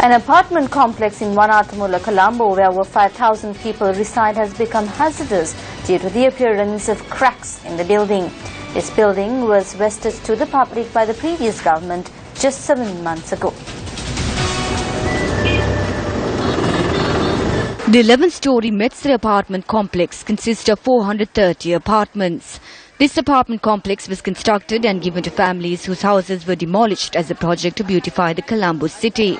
An apartment complex in Wanathamula, Colombo, where over 5,000 people reside, has become hazardous due to the appearance of cracks in the building. This building was vested to the public by the previous government just 7 months ago. The 11-story Metsra apartment complex consists of 430 apartments. This apartment complex was constructed and given to families whose houses were demolished as a project to beautify the Colombo city.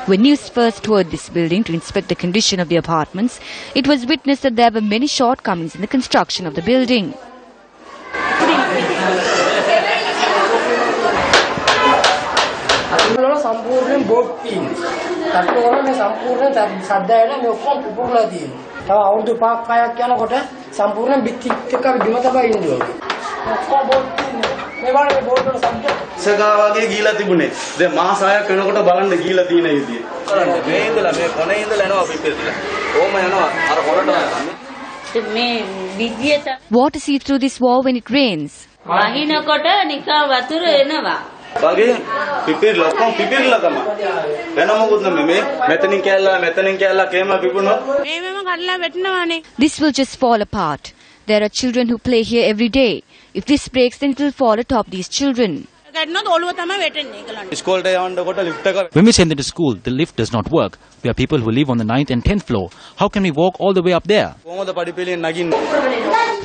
When news first toured this building to inspect the condition of the apartments, it was witnessed that there were many shortcomings in the construction of the building. සගාවගේ ගීලා තිබුණේ. දැන් මාස 6ක් වෙනකොට බලන්න ගීලා තියෙන විදිය. මේ ඉඳලා මේ කොනේ ඉඳලා එනවා අපි පිටිලා. ඕම යනවා අර හොරට මේ විදියට Water seeps through this wall when it rains. වහිනකොට නිකන් වතුර එනවා. වගේ පිපිරලා ඔක්කොම පිපිරලා තමයි. වෙන මොකුත් නෙමෙයි මේ මෙතනින් කැල්ලා කේම පිපුණොත් මේවම කඩලා වැටෙනවානේ. This will just fall apart. There are children who play here every day. If this breaks, then it will fall atop these children. When we send them to school, the lift does not work. We are people who live on the 9th and 10th floor. How can we walk all the way up there?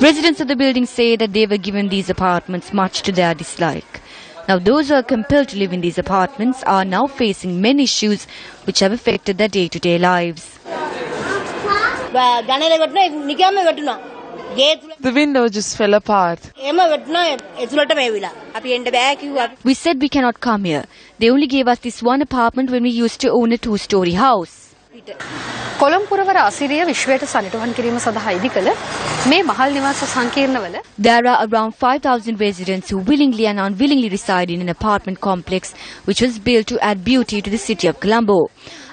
Residents of the building say that they were given these apartments much to their dislike. Now those who are compelled to live in these apartments are now facing many issues which have affected their day-to-day lives. The window just fell apart. We said we cannot come here. They only gave us this one apartment when we used to own a 2-story house. කොළඹපුරවර අසිරිය විශ්වයට සනිටුහන් කිරීම සඳහා ඉදිකළ මේ මහල් නිවාස සංකීර්ණවල There are around 5,000 residents who willingly and unwillingly reside in an apartment complex which was built to add beauty to the city of Colombo.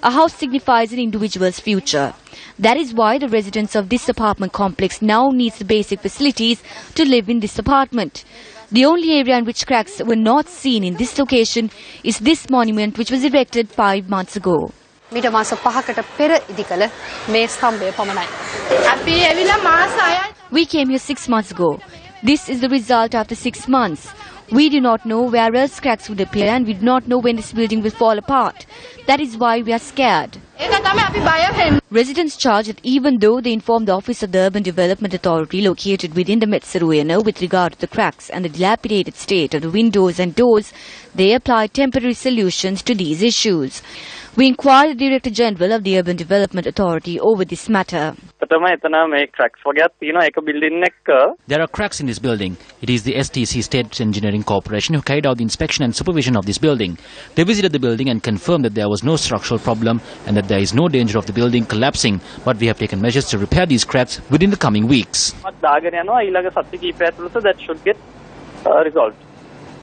A house signifies an individual's future. That is why the residents of this apartment complex now needs the basic facilities to live in this apartment. The only area in which cracks were not seen in this location is this monument which was erected 5 months ago. මීට මාස 5කට පෙර ඉදිකළ මේ ස්තම්භය පමණයි. We came here 6 months ago. This is the result after 6 months. We do not know where else cracks would appear and we do not know when this building will fall apart. That is why we are scared. Residents charge that even though they informed the Office of the Urban Development Authority located within the Metsaruena with regard to the cracks and the dilapidated state of the windows and doors, they apply temporary solutions to these issues. We inquired the Director General of the Urban Development Authority over this matter. There are cracks in this building. It is the STC State Engineering Corporation who carried out the inspection and supervision of this building. They visited the building and confirmed that there was no structural problem and that there is no danger of the building collapsing, but we have taken measures to repair these cracks within the coming weeks. That should get resolved.